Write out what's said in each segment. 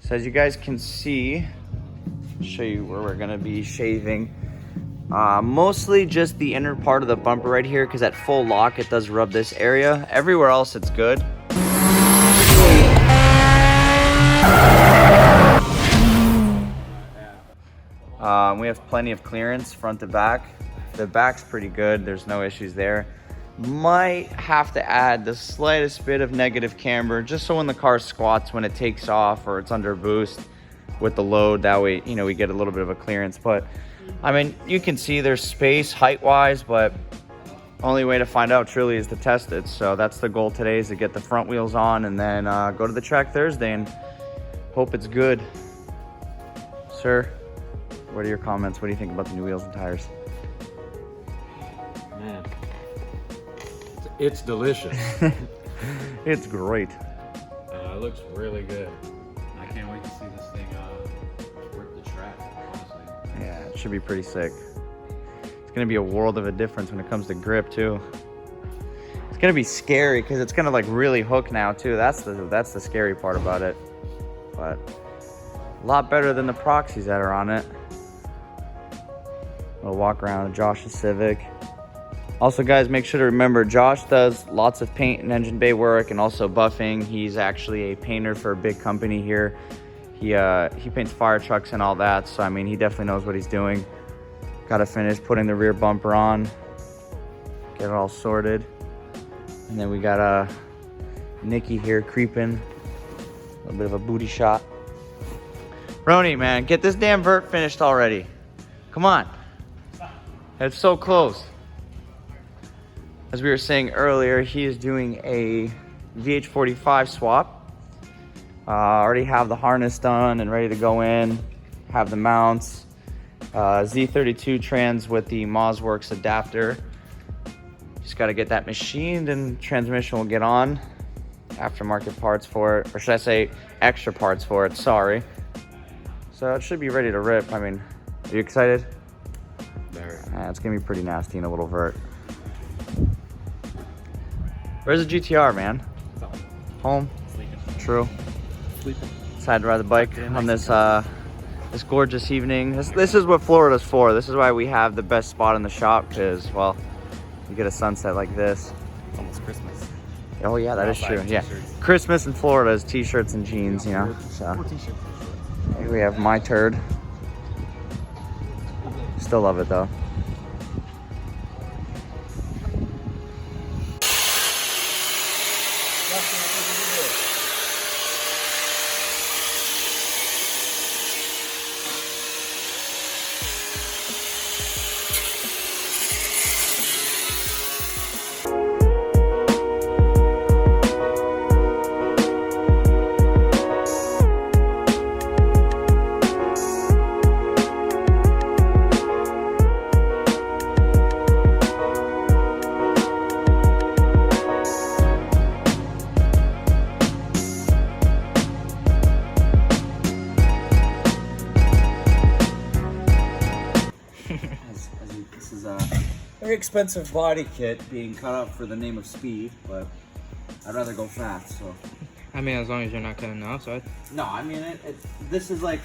So as you guys can see, I'll show you where we're gonna be shaving. Mostly just the inner part of the bumper right here, because at full lock it does rub this area. Everywhere else it's good. We have plenty of clearance front to back. The back's pretty good, there's no issues there. Might have to add the slightest bit of negative camber just so when the car squats, when it takes off or it's under boost with the load, that way, you know, we get a little bit of a clearance. But I mean, you can see there's space height wise, but only way to find out truly is to test it. So that's the goal today, is to get the front wheels on and then go to the track Thursday and hope it's good. Sir, what are your comments? What do you think about the new wheels and tires? Man, it's delicious. It's great. It looks really good. I can't wait to see this thing work the track, honestly. Yeah, it should be pretty sick. It's gonna be a world of a difference when it comes to grip too. It's gonna be scary because it's gonna like really hook now too. That's the scary part about it. But a lot better than the proxies that are on it. We'll walk around Josh's Civic. Also guys, make sure to remember Josh does lots of paint and engine bay work and also buffing. He's actually a painter for a big company here. He paints fire trucks and all that, so I mean, he definitely knows what he's doing. Gotta finish putting the rear bumper on, get it all sorted. And then we got Nikki here creeping, a little bit of a booty shot. Roni, man, get this damn vert finished already. Come on, it's so close. As we were saying earlier, he is doing a VH45 swap. Already have the harness done and ready to go in. Have the mounts. Z32 trans with the MozWorks adapter. Just got to get that machined and transmission will get on. Aftermarket parts for it, or should I say extra parts for it, sorry. So it should be ready to rip. I mean, are you excited? Very. It's going to be pretty nasty in a little vert. Where's the GTR, man? Home? Sleeping. True. Sleeping. Decided to ride the bike on this this gorgeous evening. This is what Florida's for. This is why we have the best spot in the shop, because, well, you get a sunset like this. It's almost Christmas. Oh yeah, that is true. Yeah, T-shirts. Christmas in Florida is t-shirts and jeans, you know. So here we have my turd. Still love it though. This is a very expensive body kit being cut up for the name of speed, but I'd rather go fast, so. I mean, as long as you're not cutting off, so No, I mean, this is like,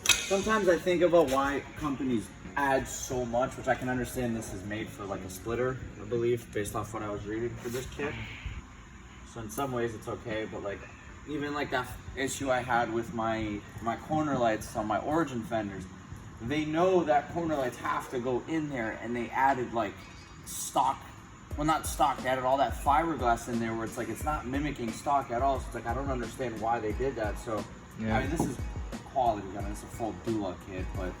sometimes I think about why companies add so much, which I can understand this is made for like a splitter, I believe, based off what I was reading for this kit. So in some ways it's okay, but like, even like that issue I had with my corner lights on my Origin fenders, they know that corner lights have to go in there, and they added like stock, well not stock, they added all that fiberglass in there where it's like, it's not mimicking stock at all. So it's like, I don't understand why they did that. So, yeah. I mean, this is quality, I mean, it's a full Dula kit, but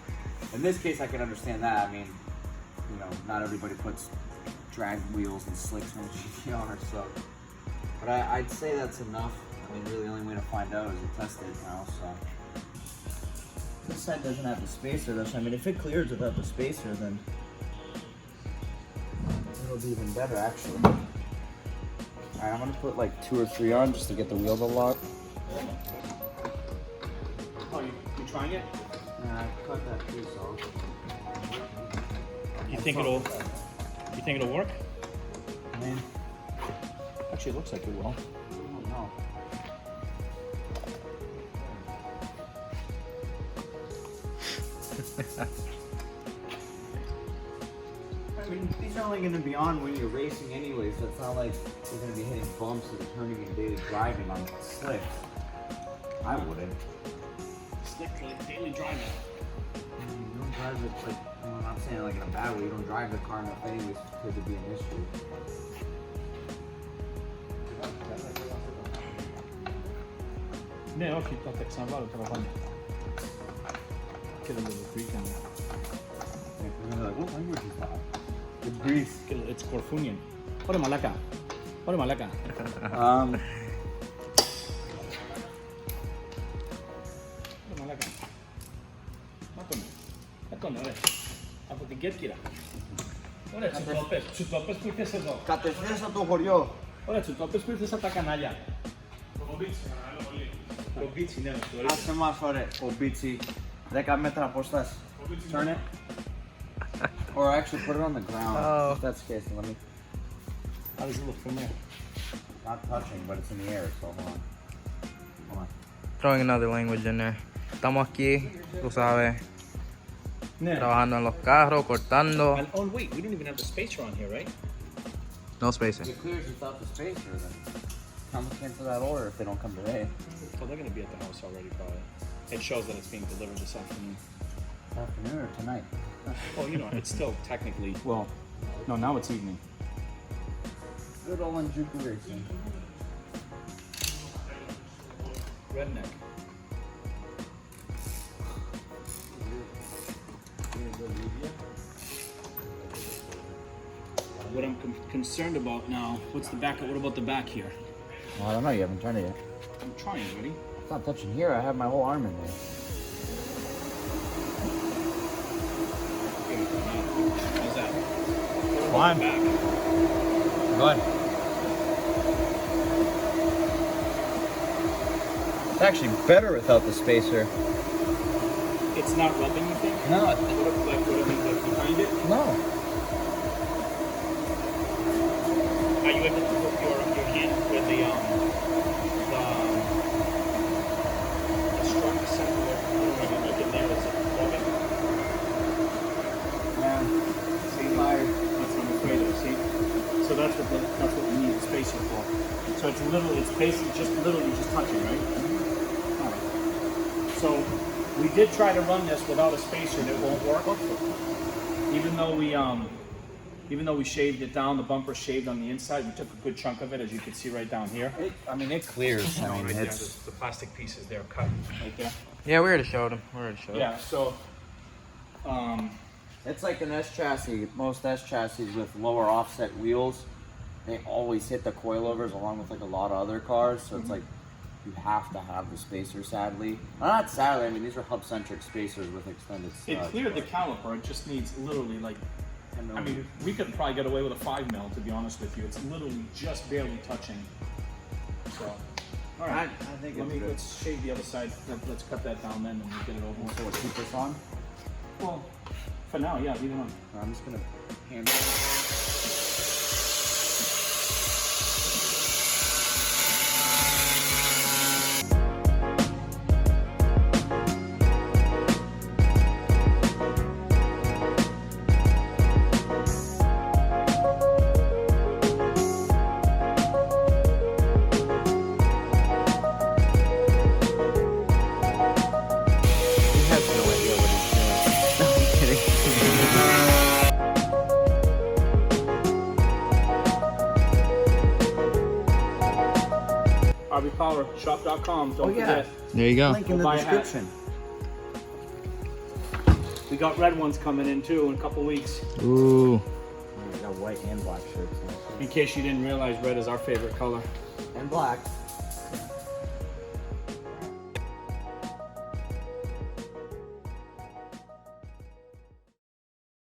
in this case I can understand that. I mean, you know, not everybody puts drag wheels and slicks on the GTR, so. But I'd say that's enough. I mean, really the only way to find out is to test it now, so. This side doesn't have the spacer though, so I mean, if it clears without the spacer, then it'll be even better actually. Alright, I'm gonna put like 2 or 3 on just to get the wheel to lock. Oh, you trying it? Nah, I cut that piece off. You think it'll work? I mean, Actually, it looks like it will. I don't know. I mean, these are only going to be on when you're racing anyway, so it's not like you're going to be hitting bumps or turning in daily driving on slicks. I wouldn't. Slick like daily driving. You don't drive it like, well, I'm not saying like in a bad way, you don't drive the car enough anyways for it to be an issue. Ne, okei, tak sam valu trochę. Kiedy będzie weekend. You're like, what language is that? It's Greece. It's Corfunian. Ore malaka. Ore malaka. Um, Ore malaka. Matome. Matome, ore. Από την Κέρκυρα. Ωραία, τσουτόπες που ήρθες εδώ. κατευθείαν στο το χωριό. Ωραία, τσουτόπες που ήρθες από τα κανάλια. Το μπίτσι, το μπίτσι, ναι, το ρίχνω. Άσε μας, ωραία, ο Μπίτσι, 10 μέτρα απόσταση. Turn it. Or actually put it on the ground. Oh. If that's the case, let me. How does it look from there? Not touching, but it's in the air, so hold on. Hold on. Throwing another language in there. Estamos aquí, tú sabes, Yeah. trabajando en los carros, cortando. And, oh wait, we don't even have the spacer on here, right? No spacing. It clears without the spacer, then. Come cancel that order if they don't come today. Oh, they're gonna be at the house already, probably. It shows that it's being delivered this afternoon. Afternoon or tonight? Oh, you know, it's still technically, well, no, now it's evening. Good old Njuku racing. Redneck. What I'm concerned about now, what's the back, what about the back here? Well, I don't know, you haven't turned it yet. I'm trying, ready? It's not touching here, I have my whole arm in there. How's that? Fine. Back. Good. It's actually better without the spacer. It's not rubbing, you think? No. Like, what I mean, like behind it? No. Are you able to put your hand with the strut center there? Like in there, is it rubbing? Yeah. See, that's what I'm afraid of. See, so that's what we need the spacer for. So it's basically just literally just touching, right? All right. So we did try to run this without a spacer, and it won't work. Even though we shaved it down, the bumper shaved on the inside. We took a good chunk of it, as you can see right down here. I mean, it clears. I mean, Right there, it's. the plastic pieces there cut right there. Yeah, we already showed him. Yeah. So, It's like an S chassis. Most S chassis with lower offset wheels, they always hit the coilovers along with like a lot of other cars. So it's like you have to have the spacer. Sadly, not sadly. I mean, these are hub-centric spacers with extended studs. it cleared the caliper. It just needs literally like. I mean, we could probably get away with a 5 mil, to be honest with you. It's literally just barely touching. So, all right. I think it's good. Let's shave the other side. Let's cut that down then, and we'll get it over. So we'll keep this on. Well, for now, yeah, leave it on. I'm just gonna handle it. He has no idea what he's doing. No, I'm kidding. RBPOWER, Don't yeah. forget. There you go. Link in the Buy a hat. description. We got red ones coming in too in a couple weeks. Ooh. We got white and black shirts. In case you didn't realize, red is our favorite color. And black.